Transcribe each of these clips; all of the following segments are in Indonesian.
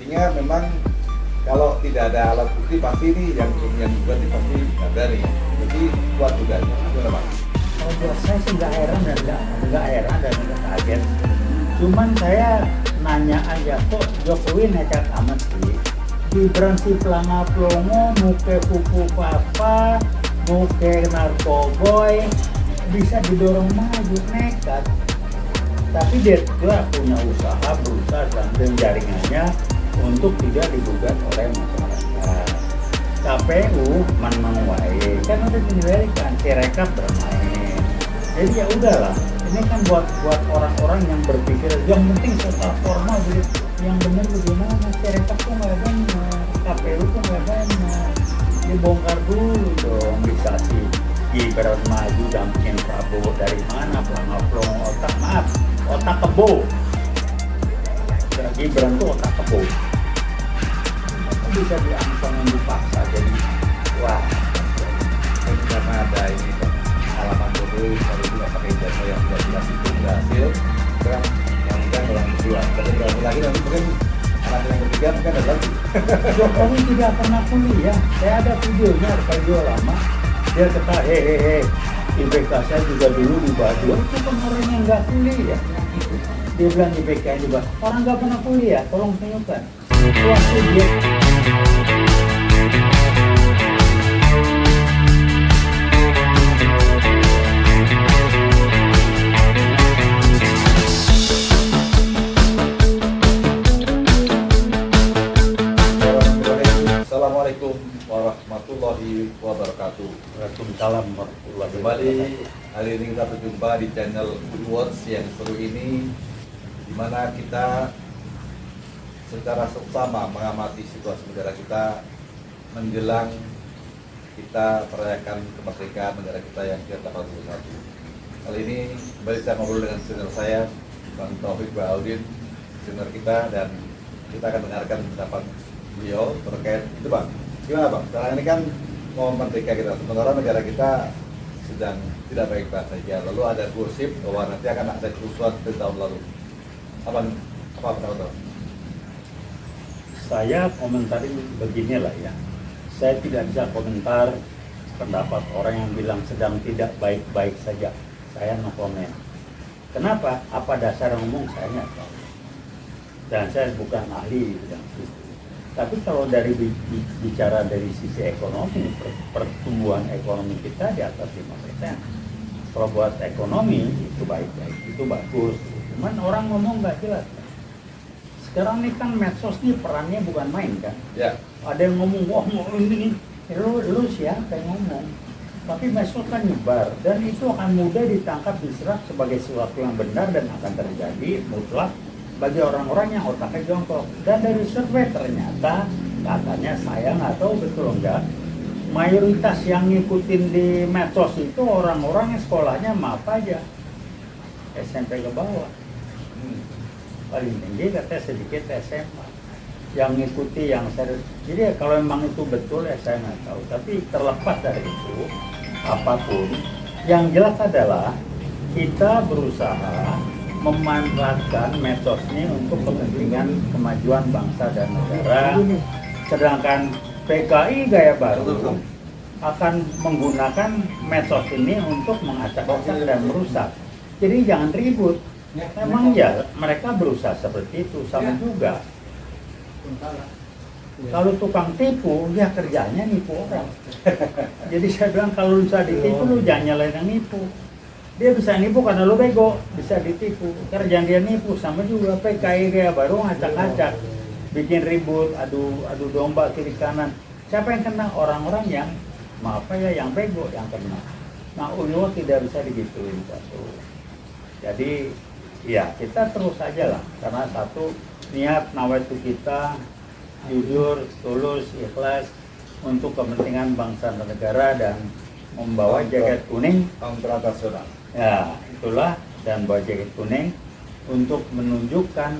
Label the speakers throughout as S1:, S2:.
S1: artinya memang kalau tidak ada alat bukti pasti ini yang berarti pasti ada nih. Jadi kuat dugaannya, gimana Bang?
S2: Kalau buat saya sih nggak heran dan nggak heran dan nggak kaget. Cuman saya nanya aja kok Jokowi nekat amat sih. Gibran si pelanga plongo, muke pupu papa, muke narkoboy, bisa didorong maju nekat. Tapi dia juga punya usaha berusaha dan jaringannya untuk tidak digugat oleh masyarakat. KPU wae kan udah diberikan Sirekap bermain. Jadi ya udahlah, ini kan buat orang-orang yang berpikir yang penting secara formal begitu. Yang benar bagaimana? Sirekap tuh nggak benar, KPU tuh nggak benar. Dibongkar dulu dong, bisa sih Gibran maju dampingin Prabowo dari mana? Pelangap-pelong otak kebo. Gibran tuh otak kebo. Bisa diangsang yang dipaksa jadi wah
S1: Ini karena ada ini pengalaman dulu kalau juga pakai jasa yang sudah jelas itu berhasil. Sekarang lanjutkan yang kedua. Tapi berhasil lagi nanti mungkin anak yang ketiga mungkin ada lagi.
S2: Jokowi tidak pernah kuliah. Saya ada videonya, video lama. Dia kata hehehe, IPK saya juga dulu di Batu. Itu kan orang yang nggak kuliah. Dia bilang IPK di Batu. Orang nggak pernah kuliah, tolong tunjukkan. Waktu dia
S1: Assalamualaikum warahmatullahi wabarakatuh.
S2: Waalaikumsalam warahmatullahi
S1: Kembali
S2: wabarakatuh.
S1: hari ini kita berjumpa di channel Woodwards yang seru ini, di mana kita secara seksama mengamati situasi negara kita menjelang kita merayakan kemerdekaan negara kita yang ke-81. Kali ini kembali saya ngobrol dengan senior saya, Bang Taufik Bahaudin, senior kita, dan kita akan dengarkan pendapat beliau terkait itu Bang. Gimana Bang? Sekarang ini kan mau merdeka kita, sementara negara kita sedang tidak baik-baik saja. Lalu ada gosip bahwa nanti akan ada kerusuhan di tahun lalu. Apa pendapat Bang?
S2: Saya komentarin beginilah ya. Saya tidak bisa komentar pendapat orang yang bilang sedang tidak baik-baik saja. Saya no comment. Kenapa? Apa dasar ngomong saya nggak tahu. Dan saya bukan ahli di bidang itu. Tapi kalau dari bicara dari sisi ekonomi, pertumbuhan ekonomi kita di atas 5%. Kalau buat ekonomi itu baik-baik, itu bagus. Cuman orang ngomong nggak jelas. Sekarang ini kan medsos nih perannya bukan main kan.
S1: Ya.
S2: Ada yang ngomong, wah mau ini, lu siapa yang ngomong? Tapi medsos kan nyebar dan itu akan mudah ditangkap, diserap sebagai sesuatu yang benar dan akan terjadi mutlak bagi orang-orang yang otaknya jongkok. Dan dari survei ternyata katanya, saya nggak tahu betul enggak, mayoritas yang ngikutin di medsos itu orang-orang yang sekolahnya maaf aja SMP ke bawah. Paling tinggi katanya sedikit SMA yang ngikuti yang serius. Jadi kalau memang itu betul ya saya nggak tahu. Tapi terlepas dari itu apapun, yang jelas adalah kita berusaha memanfaatkan medsos ini untuk kepentingan kemajuan bangsa dan negara. Sedangkan PKI Gaya Baru akan menggunakan medsos ini untuk mengacak-acak dan merusak. Jadi jangan ribut. Memang ya mereka berusaha seperti itu, sama juga. Kalau tukang tipu, dia kerjanya nipu orang. Jadi saya bilang kalau lu bisa ditipu, lu jangan nyalain yang nipu. Dia bisa nipu karena lu bego, bisa ditipu. Kerjaan dia nipu, sama juga PKI Gaya Baru ngacak-ngacak, bikin ribut, adu domba kiri kanan. Siapa yang kena? Orang-orang yang maaf ya, yang bego yang kena. Nah, ulur tidak bisa digituin satu. Jadi ya kita terus aja lah, karena satu niat nawaitu kita jujur, tulus, ikhlas untuk kepentingan bangsa dan negara dan membawa jaket kuning
S1: Internasional.
S2: ya itulah, dan bawa jaket kuning untuk menunjukkan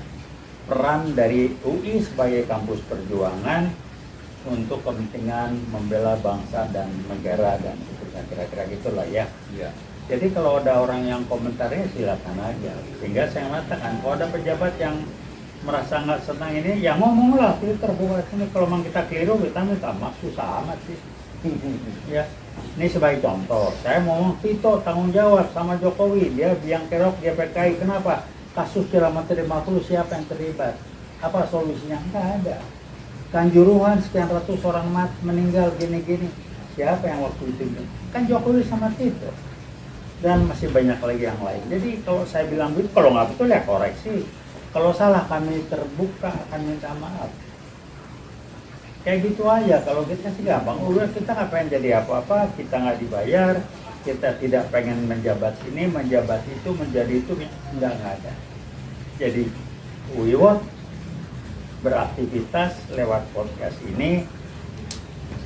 S2: peran dari UI sebagai kampus perjuangan untuk kepentingan membela bangsa dan negara, dan kira-kira gitulah ya.
S1: Iya.
S2: Jadi kalau ada orang yang komentarnya silakan aja. Sehingga saya mengatakan kalau ada pejabat yang merasa nggak senang ini, ya ngomonglah filter bukan ini. Kalau memang kita keliru kita minta maaf, susah amat sih. Ya, ini sebagai contoh, saya ngomong Tito tanggung jawab sama Jokowi, dia biang kerok, dia PKI, kenapa? Kasus kilometer 50 siapa yang terlibat? Apa solusinya? Nggak ada. Kanjuruhan sekian ratus orang meninggal gini-gini, siapa yang waktu itu? Kan Jokowi sama Tito. Dan masih banyak lagi yang lain. Jadi kalau saya bilang begitu, kalau nggak betul ya koreksi. Kalau salah kami terbuka akan minta maaf. Kayak gitu aja. Kalau kita sih gampang. Udah kita nggak pengen jadi apa-apa, kita nggak dibayar, kita tidak pengen menjabat ini, menjabat itu, menjadi itu, nggak ada. Jadi Wiwot beraktivitas lewat podcast ini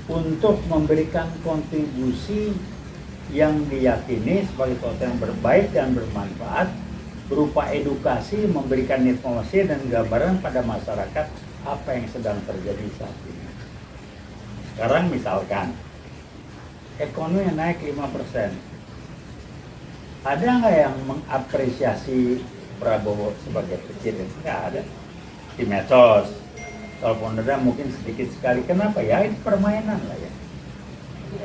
S2: untuk memberikan kontribusi yang diyakini sebagai sesuatu yang berbaik dan bermanfaat, berupa edukasi, memberikan informasi dan gambaran pada masyarakat apa yang sedang terjadi saat ini. Sekarang misalkan ekonomi yang naik 5%, ada nggak yang mengapresiasi Prabowo sebagai presiden? Nggak ada. Di medsos, kalaupun ada mungkin sedikit sekali. Kenapa? Ya itu permainan lah ya.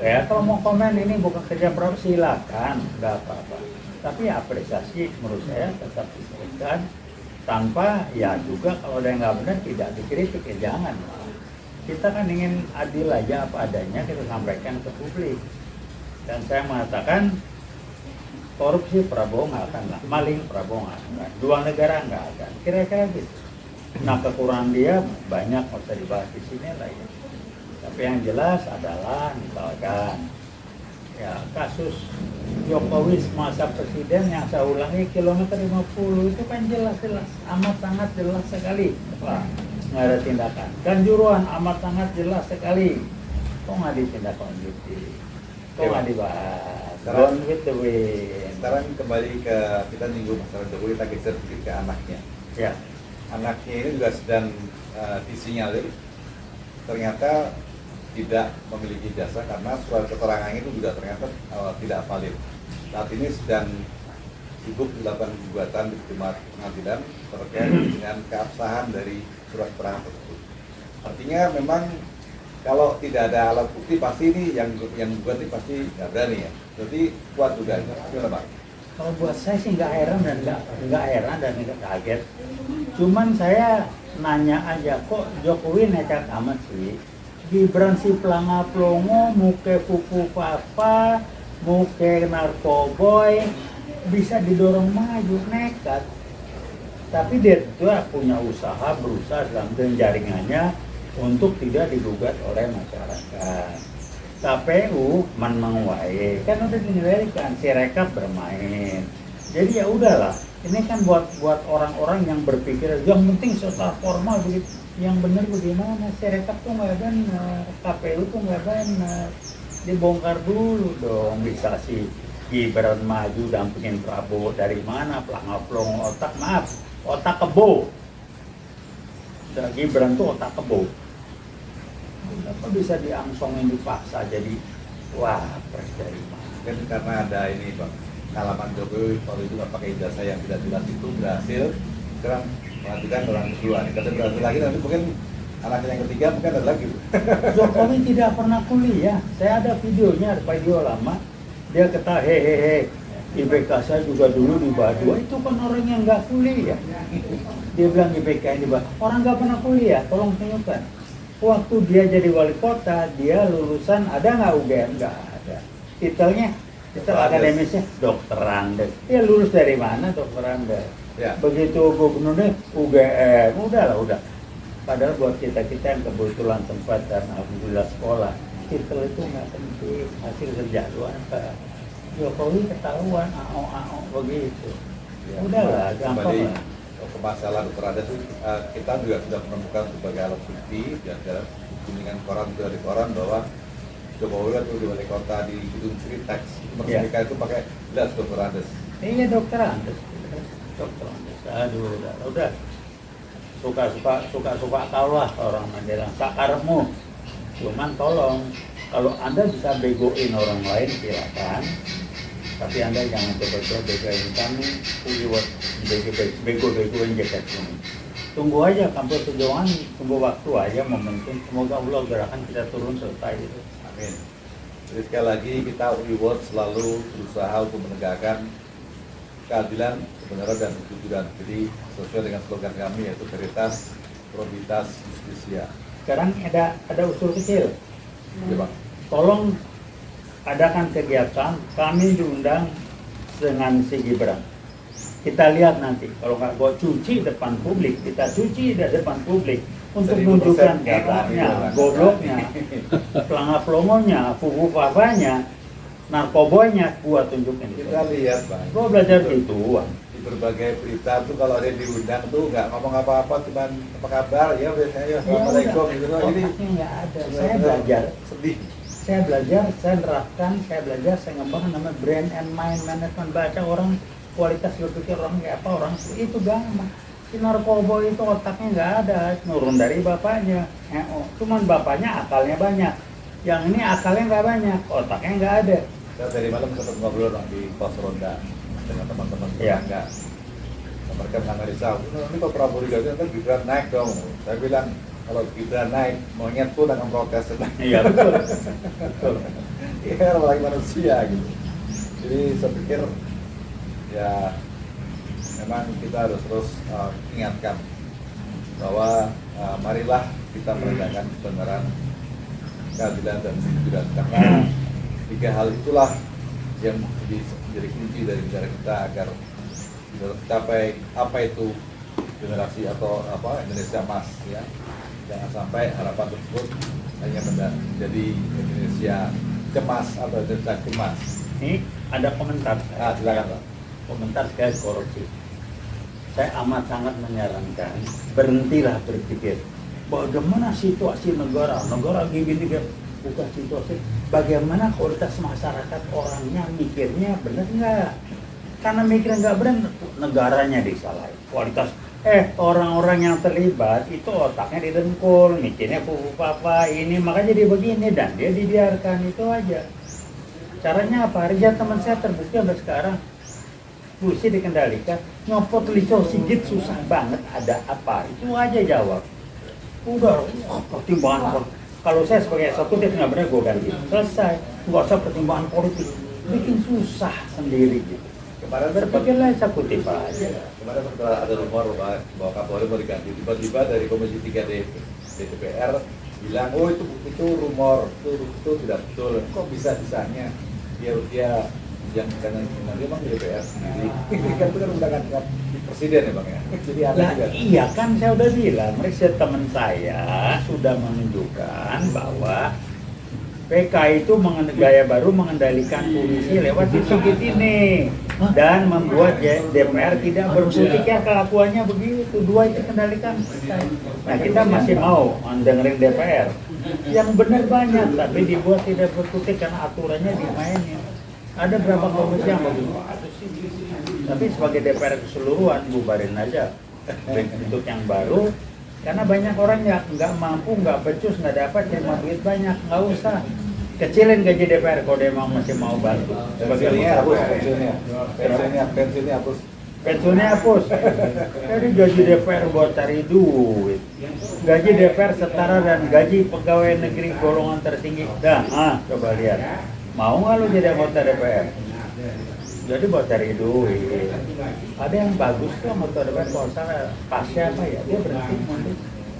S2: Ya kalau mau komen ini bukan kerja Prabowo, silakan, nggak apa-apa. Tapi apresiasi menurut saya tetap diberikan, tanpa ya juga kalau ada yang nggak benar tidak dikritik, ya jangan. Kita kan ingin adil aja apa adanya kita sampaikan ke publik. Dan saya mengatakan korupsi Prabowo nggak akan, maling Prabowo nggak akan, dua negara nggak akan, kira-kira gitu. Nah kekurangan dia banyak, nggak usah dibahas di sini lah ya. Tapi yang jelas adalah misalkan ya kasus Jokowi semasa presiden yang saya ulangi kilometer 50 itu kan jelas-jelas, amat sangat jelas sekali. Wah, nggak ada tindakan. Kanjuruhan amat sangat jelas sekali. Kok nggak ditindaklanjuti? Kok nggak dibahas?
S1: Sekarang,
S2: Gone with the wind.
S1: sekarang kembali ke kita nyinggung masalah Jokowi, kita geser sedikit ke anaknya.
S2: Ya,
S1: Anaknya ini juga sedang disinyalir ternyata tidak memiliki jasa karena surat keterangan itu juga ternyata tidak valid. Saat ini sedang sibuk dilakukan gugatan di pengadilan terkait dengan keabsahan dari surat keterangan tersebut. Artinya memang kalau tidak ada alat bukti pasti ini yang gugat ini pasti nggak berani ya. Jadi kuat juga. Gimana Pak?
S2: kalau buat saya sih nggak heran dan nggak heran dan nggak kaget. Cuman saya nanya aja, kok Jokowi nekat amat sih? Gibran si pelanga plongo, muke pupu papa, muke narkoboy, bisa didorong maju, nekat. Tapi dia juga punya usaha, berusaha dalam jaringannya untuk tidak digugat oleh masyarakat. KPU menguai, kan udah dinilaikan, Sirekap bermain. Jadi ya udahlah, ini kan buat orang-orang yang berpikir, yang penting setelah formal begitu. Yang benar bagaimana? Sirekap tuh nggak benar, KPU tuh nggak benar. Dibongkar dulu dong, bisa si Gibran maju dampingin Prabowo dari mana? Pelanga-pelong otak, maaf, otak kebo. Gibran tuh otak kebo. Kenapa bisa diangsongin dipaksa jadi wapres dari mana?
S1: Kan karena ada ini Bang, pengalaman Jokowi kalau itu nggak pakai ijazah yang tidak jelas itu berhasil. Sekarang perhatikan orang kedua, kalau berhasil lagi nanti mungkin anak yang ketiga mungkin ada lagi.
S2: Jokowi tidak pernah kuliah. Saya ada videonya, ada video lama. Dia kata hehehe, IPK saya juga dulu di Badua. Itu kan orang yang nggak kuliah. Dia bilang IPK ini orang nggak pernah kuliah. Tolong tunjukkan. Waktu dia jadi wali kota, dia lulusan ada nggak UGM? Nggak ada. Titelnya, titel akademisnya Dokter Andes. Dia lulus dari mana Dokter Andes?
S1: Ya.
S2: Begitu gubernurnya UGM, udah. Padahal buat kita yang kebetulan sempat dan alhamdulillah sekolah, titel itu nggak penting, hasil kerja lu apa. Jokowi ketahuan, begitu.
S1: Ya,
S2: udahlah, gampang lah.
S1: Ke masalah Dokter Andes kita juga sudah menemukan sebagai alat bukti dan kuningan koran juga di koran bahwa Jokowi itu di wali kota di gedung Sritex Mersika itu pakai gelas Dokter Andes.
S2: Iya Dokter Andes. Aduh, udah. Suka kau lah orang menjelang sakarmu. Cuman tolong kalau Anda bisa begoin orang lain silakan. Tapi Anda jangan coba-coba begoin kami, bego-begoin jaket ini. tunggu aja kampus perjuangan, tunggu waktu aja momentum. Semoga Allah gerakan kita turun selesai itu.
S1: Amin. Jadi sekali lagi kita reward selalu berusaha untuk menegakkan keadilan, kebenaran dan kejujuran. Jadi sesuai dengan slogan kami yaitu veritas, probabilitas, justisia.
S2: Sekarang ada usul kecil.
S1: Ya, Pak.
S2: Tolong adakan kegiatan, kami diundang dengan si Gibran. Kita lihat nanti, kalau nggak gue cuci depan publik, kita cuci di depan publik untuk
S1: 1000%
S2: menunjukkan
S1: nggak
S2: gagahnya,
S1: berani,
S2: gobloknya, pelangap pelongonya, fufu-fafanya, narkoboynya, gua tunjukin.
S1: Kita lihat, Bang.
S2: Gua belajar gituan.
S1: Di berbagai berita tuh kalau ada yang diundang tuh nggak ngomong apa-apa, cuman apa kabar ya biasanya ya assalamualaikum gitu loh. Ini
S2: Otaknya nggak ada. Saya belajar.
S1: sedih.
S2: Saya belajar, saya nerapkan, saya belajar, saya ngembangkan namanya brand and mind management. Baca orang kualitas berpikir orang kayak apa, orang itu gampang. Si narkoba itu otaknya nggak ada, nurun dari bapaknya. Cuman bapaknya akalnya banyak. Yang ini akalnya nggak banyak, otaknya nggak ada.
S1: Saya dari malam sempat ngobrol Bang, di pos ronda dengan teman-teman
S2: Iya.
S1: tetangga. Mereka menganalisa, ini kok Prabowo diganti, nanti Gibran naik dong. Saya bilang, kalau Gibran naik, monyet pun akan protes.
S2: Iya betul. Betul.
S1: Ya, lagi manusia gitu. Jadi saya pikir ya memang kita harus terus ingatkan bahwa marilah kita menegakkan kebenaran, keadilan dan kejujuran, karena tiga hal itulah yang menjadi kunci dari negara kita agar mencapai apa itu generasi atau Indonesia emas, ya. Jangan sampai harapan tersebut hanya menjadi Indonesia cemas atau Indonesia cemas.
S2: Ini ada komentar.
S1: Silakan, Pak.
S2: Komentar terkait korupsi. Saya amat sangat menyarankan berhentilah berpikir bagaimana situasi negara gini bukan situasi, bagaimana kualitas masyarakat orangnya mikirnya benar nggak? Karena mikirnya nggak benar, negaranya disalahin. Kualitas orang-orang yang terlibat itu otaknya didengkul, mikirnya papa ini, makanya dia begini dan dia dibiarkan, itu aja. Caranya apa? Rijal teman saya terbukti sampai sekarang Busi dikendalikan, nyopot licau sigit susah banget, ada apa? Itu aja jawab. Udah, pertimbangan. Kalau saya sebagai eksekutif nggak benar, gue ganti. Selesai, nggak usah pertimbangan politik. Bikin susah sendiri gitu.
S1: Kemarin
S2: Berpikirlah eksekutif aja.
S1: Kemarin sempat ada rumor bahwa Kapolri mau diganti. Tiba-tiba dari Komisi 3 DPR bilang, oh itu rumor, itu tidak betul. Kok bisa-bisanya dia yang karena dia memang di DPR sendiri. Kan itu kan undangan presiden ya Bang ya. Jadi ada
S2: Nah,
S1: juga.
S2: iya kan saya udah bilang, riset teman saya sudah menunjukkan bahwa PK itu gaya baru mengendalikan polisi lewat sigit ini dan membuat DPR tidak berkutik, ya kelakuannya begitu. Dua itu kendalikan. Nah kita masih mau dengerin DPR yang benar banyak, tapi dibuat tidak berkutik karena aturannya dimainin. Ada berapa komisi yang begitu? Tapi sebagai DPR keseluruhan bubarin aja, bentuk yang baru. Karena banyak orang yang nggak mampu, nggak becus, nggak dapat terima duit banyak, nggak usah. Kecilin gaji DPR kalau dia masih mau bantu.
S1: Pensiunnya hapus, pensiunnya hapus.
S2: Pensiunnya hapus. Jadi gaji DPR buat cari duit. Gaji DPR setara dan gaji pegawai negeri golongan tertinggi. Dah, coba lihat. Mau nggak lu jadi anggota DPR? Jadi buat cari duit. Ada yang bagus tuh anggota DPR, kalau salah Pasha apa ya, dia berhenti nanti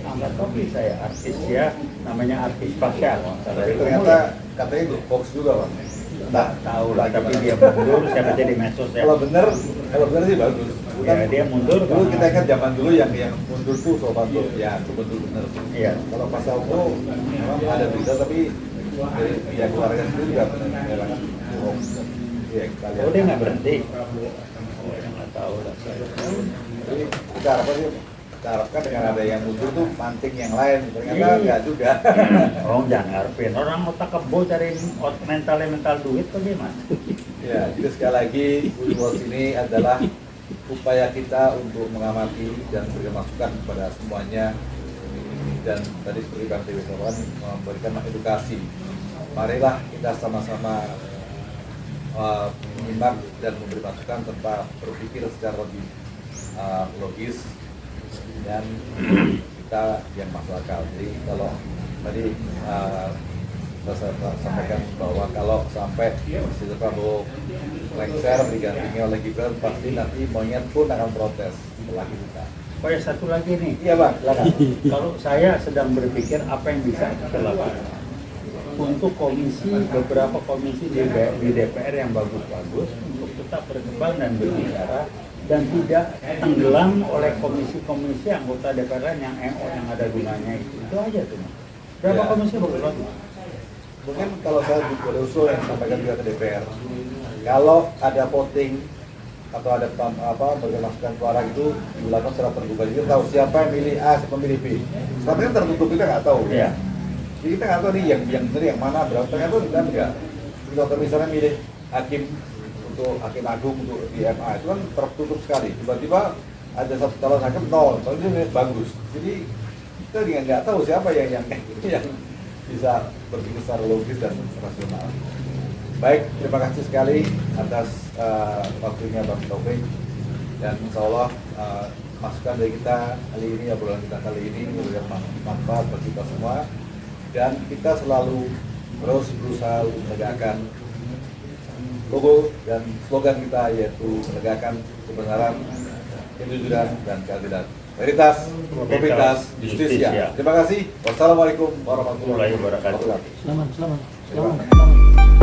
S2: angkat topi saya, artis ya, namanya artis Pasha.
S1: Tapi ternyata katanya box juga Bang.
S2: Nggak tahu lah, tapi dia mundur, saya baca di medsos ya.
S1: Kalau benar sih bagus.
S2: Ya, dia mundur.
S1: Dulu
S2: karena-
S1: kita ingat zaman dulu yang mundur tuh sobat tuh, ya itu benar.
S2: Iya.
S1: Kalau pas Auto memang ada berita tapi dari pihak keluarga itu juga menyerahkan box. Iya, kita lihat.
S2: Oh dia nggak berhenti. Oh ya nggak tahu lah.
S1: Jadi kita harapkan dengan ada yang mundur tuh mancing yang lain. Ternyata
S2: Iya.
S1: enggak juga.
S2: Oh jangan ngarepin orang otak kebo cari mental duit bagaimana?
S1: Ya, jadi sekali lagi Woolworths ini adalah upaya kita untuk mengamati dan memberikan masukan kepada semuanya, dan tadi seperti Bang Dewi Sawan memberikan edukasi. Marilah kita sama-sama menyimak dan memberi masukan serta berpikir secara lebih logis dan kita yang masuk akal. Jadi kalau tadi saya sampaikan bahwa kalau sampai Mr. Prabowo lengser digantinya oleh Gibran, pasti nanti monyet pun akan protes setelah kita.
S2: Oh ya, satu lagi nih.
S1: Iya Bang, silakan.
S2: Kalau saya sedang berpikir apa yang bisa kita lakukan untuk beberapa komisi di DPR yang bagus-bagus untuk tetap berkembang dan berbicara dan tidak tenggelam oleh komisi-komisi anggota DPR yang ada gunanya itu aja tuh. Berapa
S1: Ya.
S2: komisi bagus-bagus?
S1: Mungkin kalau saya boleh usul yang sampaikan juga ke DPR, kalau ada voting atau ada bagi masukan suara itu dilakukan secara terbuka, jadi tahu siapa yang milih A, siapa yang milih B. Tapi kan tertutup, kita nggak tahu.
S2: Iya.
S1: Jadi kita nggak tahu nih yang benar yang mana, berapa, ternyata kita enggak. Jadi kalau misalnya milih hakim untuk hakim agung untuk di MA itu kan tertutup sekali. Tiba-tiba ada satu calon hakim nol, kalau dia milih bagus. Jadi kita juga nggak tahu siapa yang bisa berpikir secara logis dan rasional. Baik, terima kasih sekali atas waktunya Bang Taufik, dan insya Allah masukan dari kita kali ini, obrolan kita kali ini memberikan manfaat bagi kita semua, dan kita selalu terus berusaha untuk menegakkan logo dan slogan kita, yaitu menegakkan kebenaran, kejujuran, dan keadilan. Veritas, Probitas, Justisia. Terima kasih. Wassalamualaikum warahmatullahi wabarakatuh.
S3: Selamat.